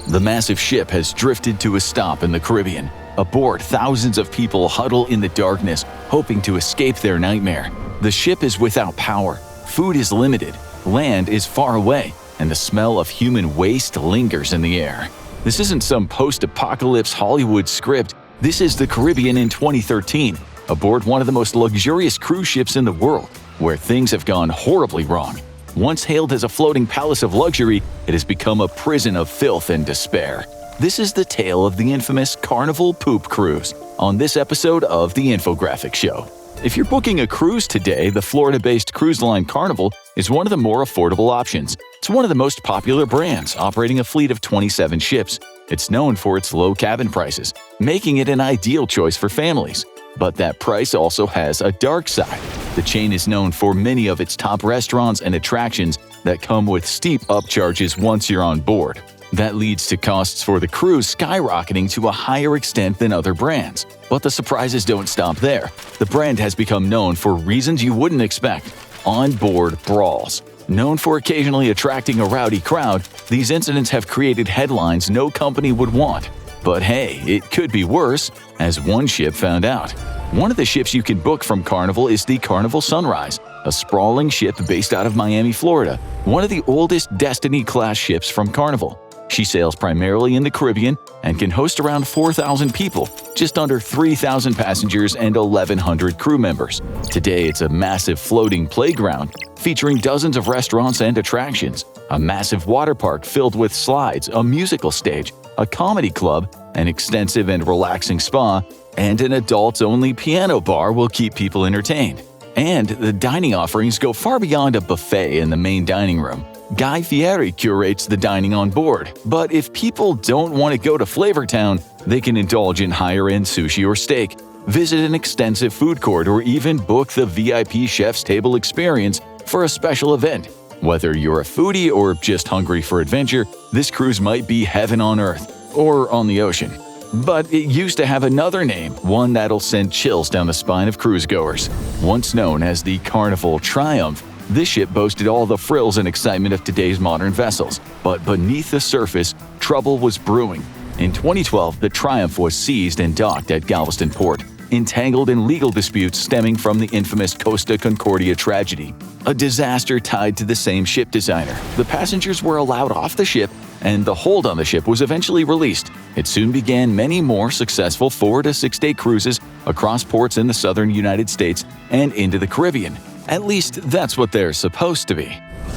The massive ship has drifted to a stop in the Caribbean. Aboard, thousands of people huddle in the darkness, hoping to escape their nightmare. The ship is without power, food is limited, land is far away, and the smell of human waste lingers in the air. This isn't some post-apocalypse Hollywood script. This is the Caribbean in 2013, aboard one of the most luxurious cruise ships in the world, where things have gone horribly wrong. Once hailed as a floating palace of luxury, it has become a prison of filth and despair. This is the tale of the infamous Carnival Poop Cruise on this episode of The Infographic Show. If you're booking a cruise today, the Florida-based cruise line Carnival is one of the more affordable options. It's one of the most popular brands, operating a fleet of 27 ships. It's known for its low cabin prices, making it an ideal choice for families. But that price also has a dark side. The chain is known for many of its top restaurants and attractions that come with steep upcharges once you're on board. That leads to costs for the cruise skyrocketing to a higher extent than other brands. But the surprises don't stop there. The brand has become known for reasons you wouldn't expect: on-board brawls. Known for occasionally attracting a rowdy crowd, these incidents have created headlines no company would want. But hey, it could be worse, as one ship found out. One of the ships you can book from Carnival is the Carnival Sunrise, a sprawling ship based out of Miami, Florida, one of the oldest Destiny-class ships from Carnival. She sails primarily in the Caribbean and can host around 4,000 people, just under 3,000 passengers and 1,100 crew members. Today, it's a massive floating playground featuring dozens of restaurants and attractions, a massive water park filled with slides, a musical stage, a comedy club, an extensive and relaxing spa, and an adults-only piano bar will keep people entertained. And the dining offerings go far beyond a buffet in the main dining room. Guy Fieri curates the dining on board, but if people don't want to go to Flavortown, they can indulge in higher-end sushi or steak, visit an extensive food court, or even book the VIP chef's table experience for a special event. Whether you're a foodie or just hungry for adventure, this cruise might be heaven on earth or on the ocean. But it used to have another name, one that'll send chills down the spine of cruisegoers. Once known as the Carnival Triumph, this ship boasted all the frills and excitement of today's modern vessels. But beneath the surface, trouble was brewing. In 2012, the Triumph was seized and docked at Galveston Port, entangled in legal disputes stemming from the infamous Costa Concordia tragedy, a disaster tied to the same ship designer. The passengers were allowed off the ship, and the hold on the ship was eventually released. It soon began many more successful 4- to 6-day cruises across ports in the southern United States and into the Caribbean. At least that's what they're supposed to be.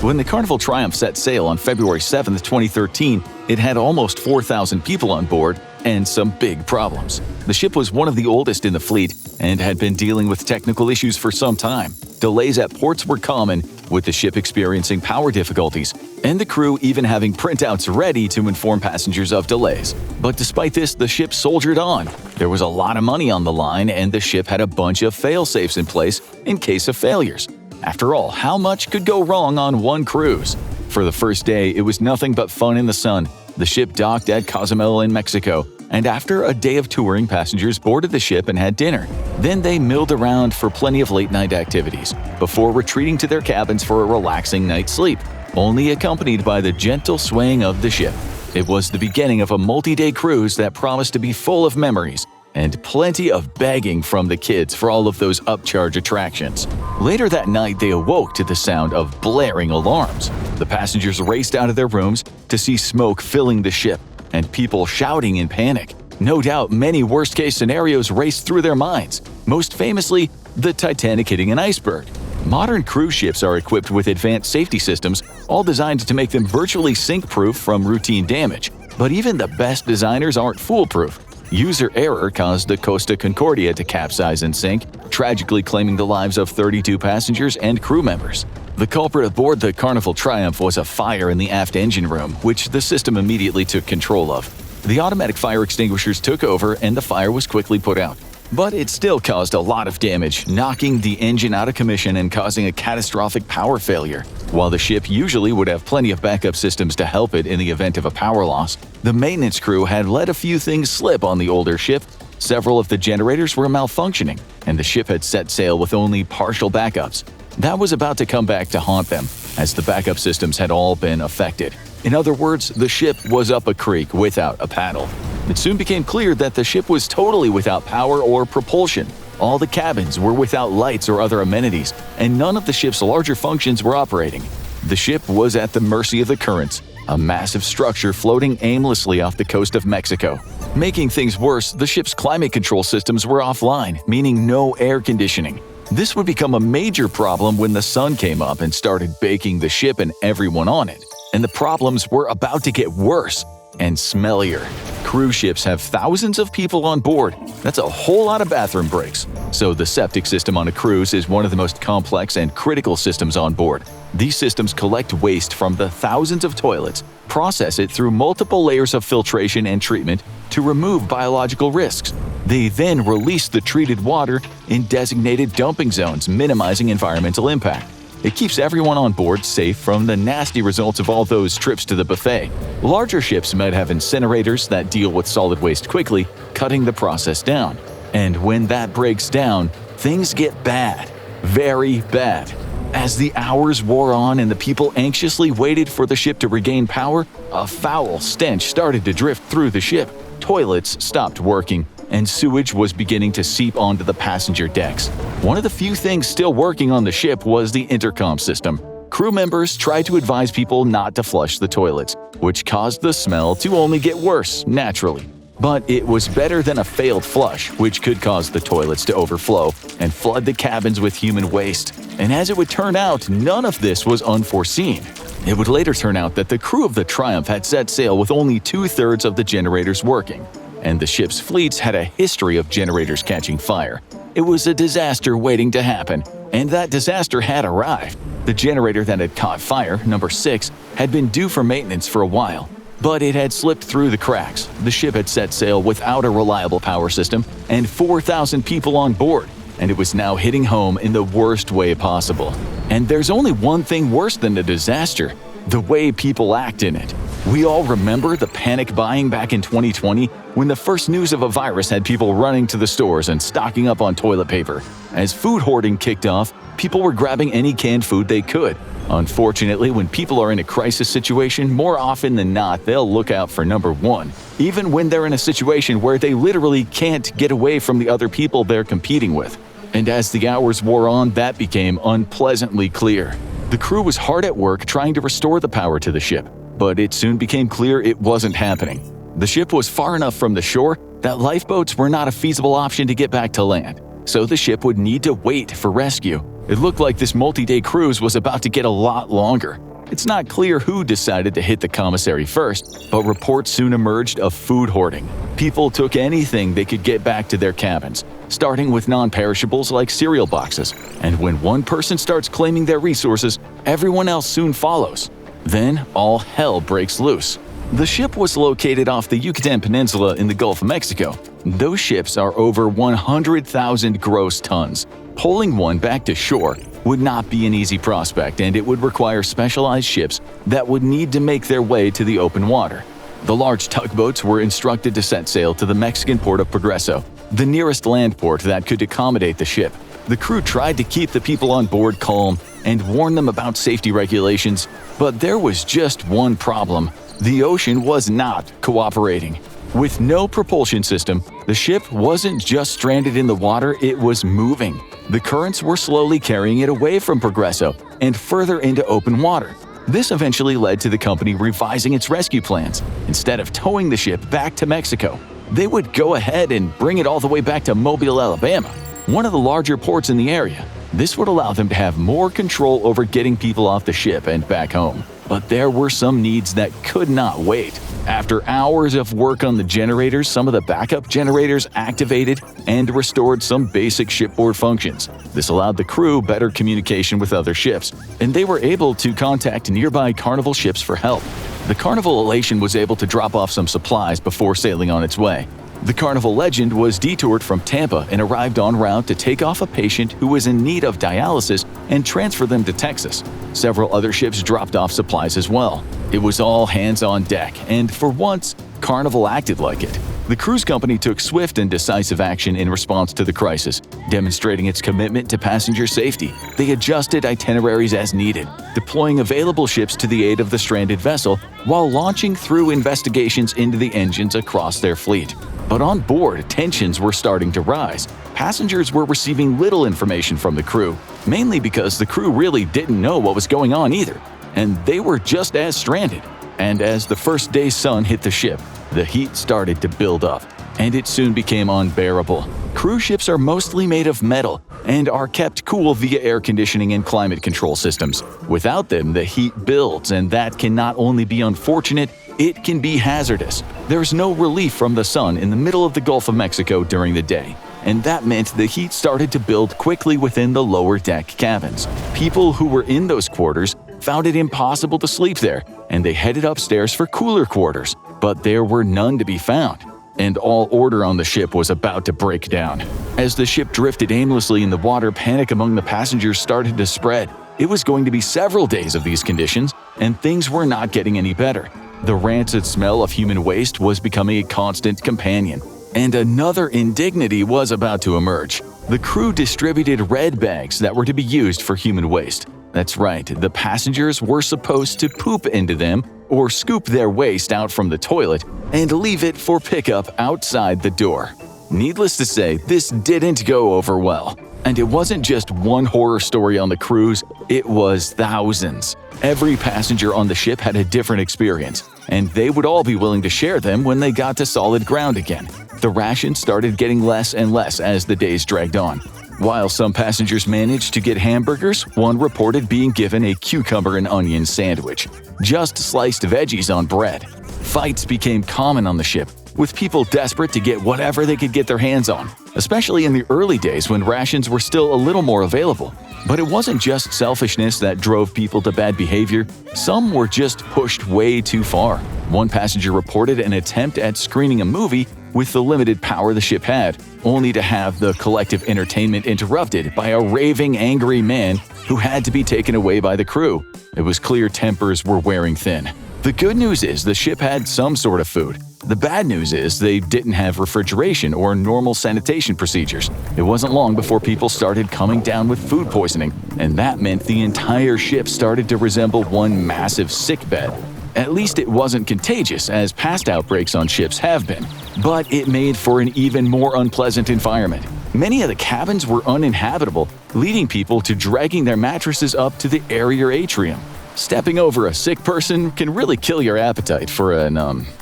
When the Carnival Triumph set sail on February 7, 2013, it had almost 4,000 people on board and some big problems. The ship was one of the oldest in the fleet and had been dealing with technical issues for some time. Delays at ports were common, with the ship experiencing power difficulties, and the crew even having printouts ready to inform passengers of delays. But despite this, the ship soldiered on. There was a lot of money on the line, and the ship had a bunch of fail-safes in place in case of failures. After all, how much could go wrong on one cruise? For the first day, it was nothing but fun in the sun. The ship docked at Cozumel in Mexico, and after a day of touring, passengers boarded the ship and had dinner. Then they milled around for plenty of late-night activities, before retreating to their cabins for a relaxing night's sleep, only accompanied by the gentle swaying of the ship. It was the beginning of a multi-day cruise that promised to be full of memories, and plenty of begging from the kids for all of those upcharge attractions. Later that night, they awoke to the sound of blaring alarms. The passengers raced out of their rooms to see smoke filling the ship and people shouting in panic. No doubt many worst-case scenarios raced through their minds, most famously the Titanic hitting an iceberg. Modern cruise ships are equipped with advanced safety systems, all designed to make them virtually sink-proof from routine damage. But even the best designers aren't foolproof. User error caused the Costa Concordia to capsize and sink, tragically claiming the lives of 32 passengers and crew members. The culprit aboard the Carnival Triumph was a fire in the aft engine room, which the system immediately took control of. The automatic fire extinguishers took over and the fire was quickly put out. But it still caused a lot of damage, knocking the engine out of commission and causing a catastrophic power failure. While the ship usually would have plenty of backup systems to help it in the event of a power loss, the maintenance crew had let a few things slip on the older ship. Several of the generators were malfunctioning, and the ship had set sail with only partial backups. That was about to come back to haunt them, as the backup systems had all been affected. In other words, the ship was up a creek without a paddle. It soon became clear that the ship was totally without power or propulsion. All the cabins were without lights or other amenities, and none of the ship's larger functions were operating. The ship was at the mercy of the currents, a massive structure floating aimlessly off the coast of Mexico. Making things worse, the ship's climate control systems were offline, meaning no air conditioning. This would become a major problem when the sun came up and started baking the ship and everyone on it. And the problems were about to get worse and smellier. Cruise ships have thousands of people on board. That's a whole lot of bathroom breaks. So the septic system on a cruise is one of the most complex and critical systems on board. These systems collect waste from the thousands of toilets, process it through multiple layers of filtration and treatment to remove biological risks. They then release the treated water in designated dumping zones, minimizing environmental impact. It keeps everyone on board safe from the nasty results of all those trips to the buffet. Larger ships might have incinerators that deal with solid waste quickly, cutting the process down. And when that breaks down, things get bad. Very bad. As the hours wore on and the people anxiously waited for the ship to regain power, a foul stench started to drift through the ship. Toilets stopped working, and sewage was beginning to seep onto the passenger decks. One of the few things still working on the ship was the intercom system. Crew members tried to advise people not to flush the toilets, which caused the smell to only get worse naturally. But it was better than a failed flush, which could cause the toilets to overflow and flood the cabins with human waste. And as it would turn out, none of this was unforeseen. It would later turn out that the crew of the Triumph had set sail with only 2/3 of the generators working, and the ship's fleets had a history of generators catching fire. It was a disaster waiting to happen, and that disaster had arrived. The generator that had caught fire, number 6, had been due for maintenance for a while, but it had slipped through the cracks. The ship had set sail without a reliable power system and 4,000 people on board, and it was now hitting home in the worst way possible. And there's only one thing worse than the disaster: the way people act in it. We all remember the panic buying back in 2020 when the first news of a virus had people running to the stores and stocking up on toilet paper. As food hoarding kicked off, people were grabbing any canned food they could. Unfortunately, when people are in a crisis situation, more often than not, they'll look out for number 1, even when they're in a situation where they literally can't get away from the other people they're competing with. And as the hours wore on, that became unpleasantly clear. The crew was hard at work trying to restore the power to the ship, but it soon became clear it wasn't happening. The ship was far enough from the shore that lifeboats were not a feasible option to get back to land, so the ship would need to wait for rescue. It looked like this multi-day cruise was about to get a lot longer. It's not clear who decided to hit the commissary first, but reports soon emerged of food hoarding. People took anything they could get back to their cabins, starting with non-perishables like cereal boxes. And when one person starts claiming their resources, everyone else soon follows. Then all hell breaks loose. The ship was located off the Yucatan Peninsula in the Gulf of Mexico. Those ships are over 100,000 gross tons. Pulling one back to shore would not be an easy prospect, and it would require specialized ships that would need to make their way to the open water. The large tugboats were instructed to set sail to the Mexican port of Progreso, the nearest land port that could accommodate the ship. The crew tried to keep the people on board calm and warn them about safety regulations, but there was just one problem: the ocean was not cooperating. With no propulsion system, the ship wasn't just stranded in the water, it was moving. The currents were slowly carrying it away from Progreso and further into open water. This eventually led to the company revising its rescue plans. Instead of towing the ship back to Mexico, they would go ahead and bring it all the way back to Mobile, Alabama, one of the larger ports in the area. This would allow them to have more control over getting people off the ship and back home. But there were some needs that could not wait. After hours of work on the generators, some of the backup generators activated and restored some basic shipboard functions. This allowed the crew better communication with other ships, and they were able to contact nearby Carnival ships for help. The Carnival Elation was able to drop off some supplies before sailing on its way. The Carnival Legend was detoured from Tampa and arrived en route to take off a patient who was in need of dialysis and transfer them to Texas. Several other ships dropped off supplies as well. It was all hands on deck, and for once, Carnival acted like it. The cruise company took swift and decisive action in response to the crisis, demonstrating its commitment to passenger safety. They adjusted itineraries as needed, deploying available ships to the aid of the stranded vessel while launching through investigations into the engines across their fleet. But on board, tensions were starting to rise. Passengers were receiving little information from the crew, mainly because the crew really didn't know what was going on either, and they were just as stranded. And as the first day's sun hit the ship, the heat started to build up, and it soon became unbearable. Cruise ships are mostly made of metal and are kept cool via air conditioning and climate control systems. Without them, the heat builds, and that can not only be unfortunate, it can be hazardous. There's no relief from the sun in the middle of the Gulf of Mexico during the day, and that meant the heat started to build quickly within the lower deck cabins. People who were in those quarters found it impossible to sleep there, and they headed upstairs for cooler quarters, but there were none to be found, and all order on the ship was about to break down. As the ship drifted aimlessly in the water, panic among the passengers started to spread. It was going to be several days of these conditions, and things were not getting any better. The rancid smell of human waste was becoming a constant companion, and another indignity was about to emerge. The crew distributed red bags that were to be used for human waste. That's right, the passengers were supposed to poop into them or scoop their waste out from the toilet and leave it for pickup outside the door. Needless to say, this didn't go over well. And it wasn't just one horror story on the cruise, it was thousands. Every passenger on the ship had a different experience, and they would all be willing to share them when they got to solid ground again. The rations started getting less and less as the days dragged on. While some passengers managed to get hamburgers, one reported being given a cucumber and onion sandwich, just sliced veggies on bread. Fights became common on the ship, with people desperate to get whatever they could get their hands on, especially in the early days when rations were still a little more available. But it wasn't just selfishness that drove people to bad behavior. Some were just pushed way too far. One passenger reported an attempt at screening a movie with the limited power the ship had, only to have the collective entertainment interrupted by a raving, angry man who had to be taken away by the crew. It was clear tempers were wearing thin. The good news is the ship had some sort of food. The bad news is they didn't have refrigeration or normal sanitation procedures. It wasn't long before people started coming down with food poisoning, and that meant the entire ship started to resemble one massive sickbed. At least it wasn't contagious, as past outbreaks on ships have been, but it made for an even more unpleasant environment. Many of the cabins were uninhabitable, leading people to dragging their mattresses up to the airier atrium. Stepping over a sick person can really kill your appetite for an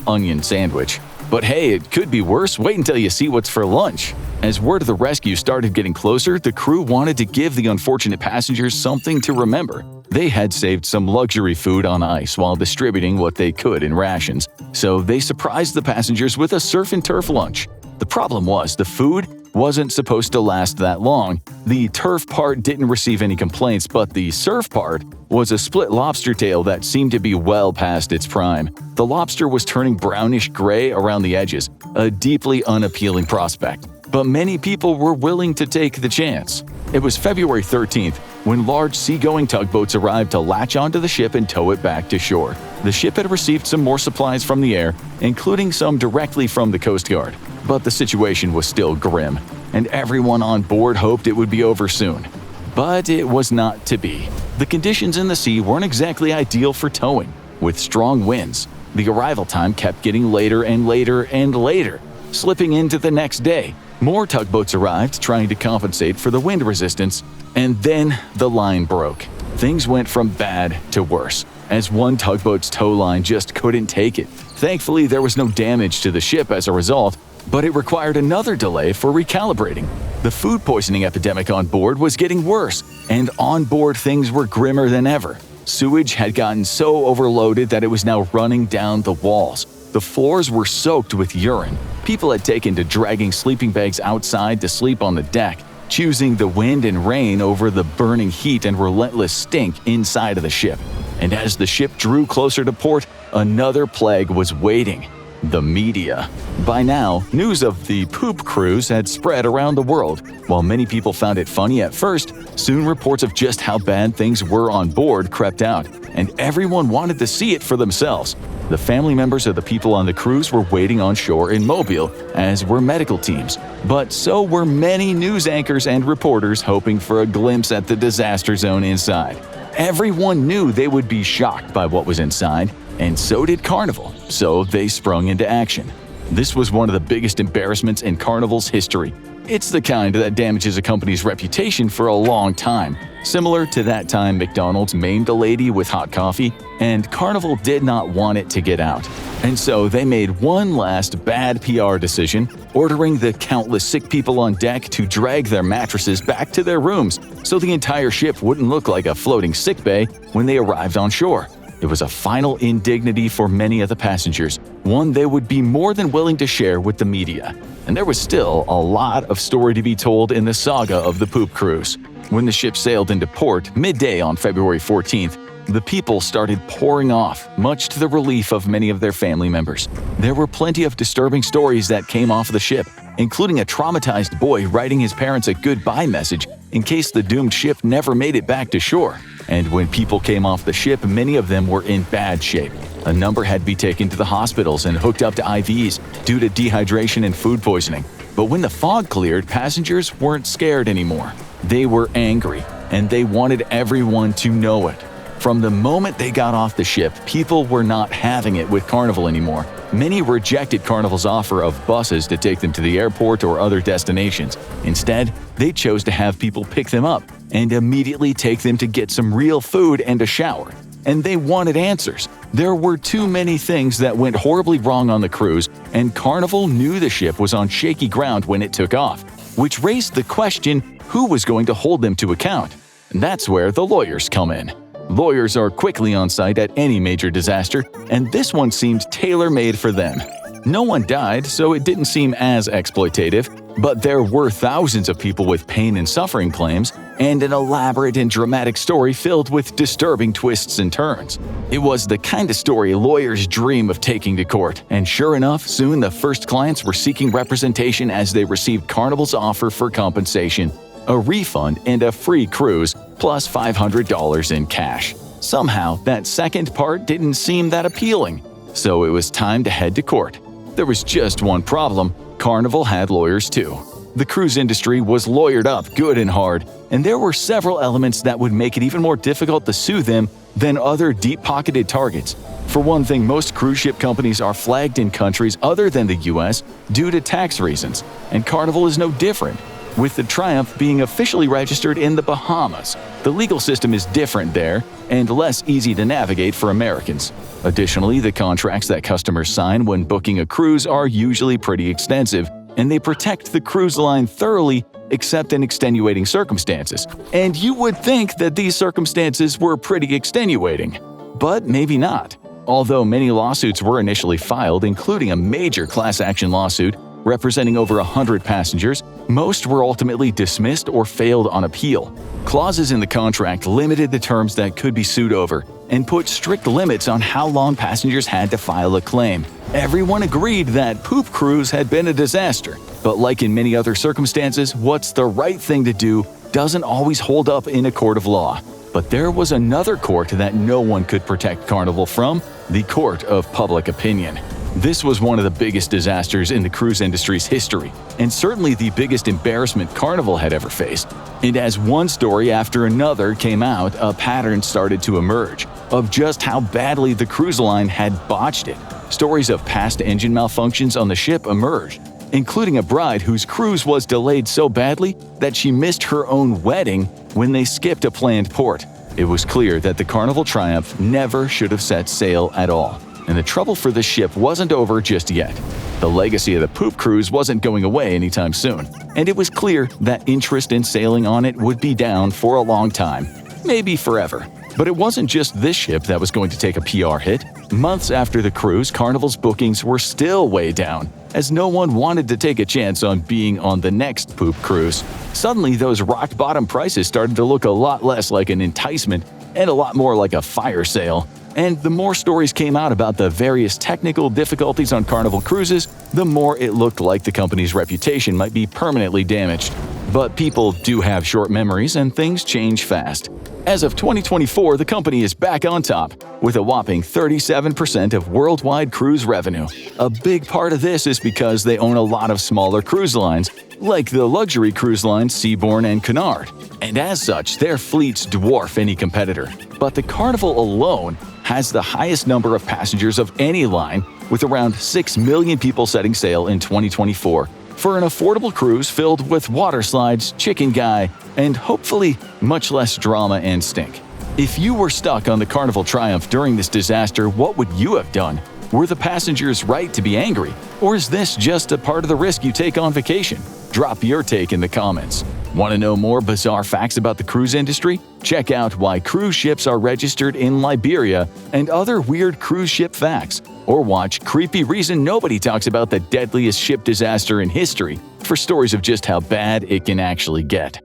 onion sandwich. But hey, it could be worse. Wait until you see what's for lunch. As word of the rescue started getting closer, the crew wanted to give the unfortunate passengers something to remember. They had saved some luxury food on ice while distributing what they could in rations, so they surprised the passengers with a surf and turf lunch. The problem was the food wasn't supposed to last that long. The turf part didn't receive any complaints, but the surf part was a split lobster tail that seemed to be well past its prime. The lobster was turning brownish gray around the edges, a deeply unappealing prospect. But many people were willing to take the chance. It was February 13th when large seagoing tugboats arrived to latch onto the ship and tow it back to shore. The ship had received some more supplies from the air, including some directly from the Coast Guard. But the situation was still grim, and everyone on board hoped it would be over soon. But it was not to be. The conditions in the sea weren't exactly ideal for towing. With strong winds, the arrival time kept getting later and later and later, slipping into the next day. More tugboats arrived, trying to compensate for the wind resistance, and then the line broke. Things went from bad to worse, as one tugboat's tow line just couldn't take it. Thankfully, there was no damage to the ship as a result, but it required another delay for recalibrating. The food poisoning epidemic on board was getting worse, and on board things were grimmer than ever. Sewage had gotten so overloaded that it was now running down the walls. The floors were soaked with urine. People had taken to dragging sleeping bags outside to sleep on the deck, choosing the wind and rain over the burning heat and relentless stink inside of the ship. And as the ship drew closer to port, another plague was waiting: the media. By now, news of the poop cruise had spread around the world. While many people found it funny at first, soon reports of just how bad things were on board crept out, and everyone wanted to see it for themselves. The family members of the people on the cruise were waiting on shore in Mobile, as were medical teams. But so were many news anchors and reporters hoping for a glimpse at the disaster zone inside. Everyone knew they would be shocked by what was inside, and so did Carnival, so they sprung into action. This was one of the biggest embarrassments in Carnival's history. It's the kind that damages a company's reputation for a long time, similar to that time McDonald's maimed a lady with hot coffee, and Carnival did not want it to get out. And so they made one last bad PR decision, ordering the countless sick people on deck to drag their mattresses back to their rooms so the entire ship wouldn't look like a floating sickbay when they arrived on shore. It was a final indignity for many of the passengers, one they would be more than willing to share with the media. And there was still a lot of story to be told in the saga of the poop cruise. When the ship sailed into port midday on February 14th, the people started pouring off, much to the relief of many of their family members. There were plenty of disturbing stories that came off the ship, including a traumatized boy writing his parents a goodbye message in case the doomed ship never made it back to shore. And when people came off the ship, many of them were in bad shape. A number had to be taken to the hospitals and hooked up to IVs due to dehydration and food poisoning. But when the fog cleared, passengers weren't scared anymore. They were angry, and they wanted everyone to know it. From the moment they got off the ship, people were not having it with Carnival anymore. Many rejected Carnival's offer of buses to take them to the airport or other destinations. Instead, they chose to have people pick them up and immediately take them to get some real food and a shower. And they wanted answers. There were too many things that went horribly wrong on the cruise, and Carnival knew the ship was on shaky ground when it took off, which raised the question, who was going to hold them to account? And that's where the lawyers come in. Lawyers are quickly on site at any major disaster, and this one seemed tailor-made for them. No one died, so it didn't seem as exploitative, but there were thousands of people with pain and suffering claims, and an elaborate and dramatic story filled with disturbing twists and turns. It was the kind of story lawyers dream of taking to court, and sure enough, soon the first clients were seeking representation as they received Carnival's offer for compensation, a refund and a free cruise, plus $500 in cash. Somehow, that second part didn't seem that appealing, so it was time to head to court. There was just one problem: Carnival had lawyers too. The cruise industry was lawyered up good and hard, and there were several elements that would make it even more difficult to sue them than other deep-pocketed targets. For one thing, most cruise ship companies are flagged in countries other than the US due to tax reasons, and Carnival is no different, with the Triumph being officially registered in the Bahamas. The legal system is different there and less easy to navigate for Americans. Additionally, the contracts that customers sign when booking a cruise are usually pretty extensive, and they protect the cruise line thoroughly except in extenuating circumstances. And you would think that these circumstances were pretty extenuating. But maybe not. Although many lawsuits were initially filed, including a major class action lawsuit representing over 100 passengers, most were ultimately dismissed or failed on appeal. Clauses in the contract limited the terms that could be sued over and put strict limits on how long passengers had to file a claim. Everyone agreed that Poop Cruise had been a disaster, but like in many other circumstances, what's the right thing to do doesn't always hold up in a court of law. But there was another court that no one could protect Carnival from: the court of public opinion. This was one of the biggest disasters in the cruise industry's history, and certainly the biggest embarrassment Carnival had ever faced. And as one story after another came out, a pattern started to emerge of just how badly the cruise line had botched it. Stories of past engine malfunctions on the ship emerged, including a bride whose cruise was delayed so badly that she missed her own wedding when they skipped a planned port. It was clear that the Carnival Triumph never should have set sail at all. And the trouble for the ship wasn't over just yet. The legacy of the Poop Cruise wasn't going away anytime soon, and it was clear that interest in sailing on it would be down for a long time, maybe forever. But it wasn't just this ship that was going to take a PR hit. Months after the cruise, Carnival's bookings were still way down, as no one wanted to take a chance on being on the next Poop Cruise. Suddenly, those rock-bottom prices started to look a lot less like an enticement and a lot more like a fire sale. And the more stories came out about the various technical difficulties on Carnival cruises, the more it looked like the company's reputation might be permanently damaged. But people do have short memories and things change fast. As of 2024, the company is back on top, with a whopping 37% of worldwide cruise revenue. A big part of this is because they own a lot of smaller cruise lines, like the luxury cruise lines Seabourn and Cunard, and as such, their fleets dwarf any competitor. But the Carnival alone has the highest number of passengers of any line, with around 6 million people setting sail in 2024, for an affordable cruise filled with water slides, chicken guy, and hopefully much less drama and stink. If you were stuck on the Carnival Triumph during this disaster, what would you have done? Were the passengers right to be angry? Or is this just a part of the risk you take on vacation? Drop your take in the comments. Want to know more bizarre facts about the cruise industry? Check out why cruise ships are registered in Liberia and other weird cruise ship facts. Or watch Creepy Reason Nobody Talks About the Deadliest Ship Disaster in History for stories of just how bad it can actually get.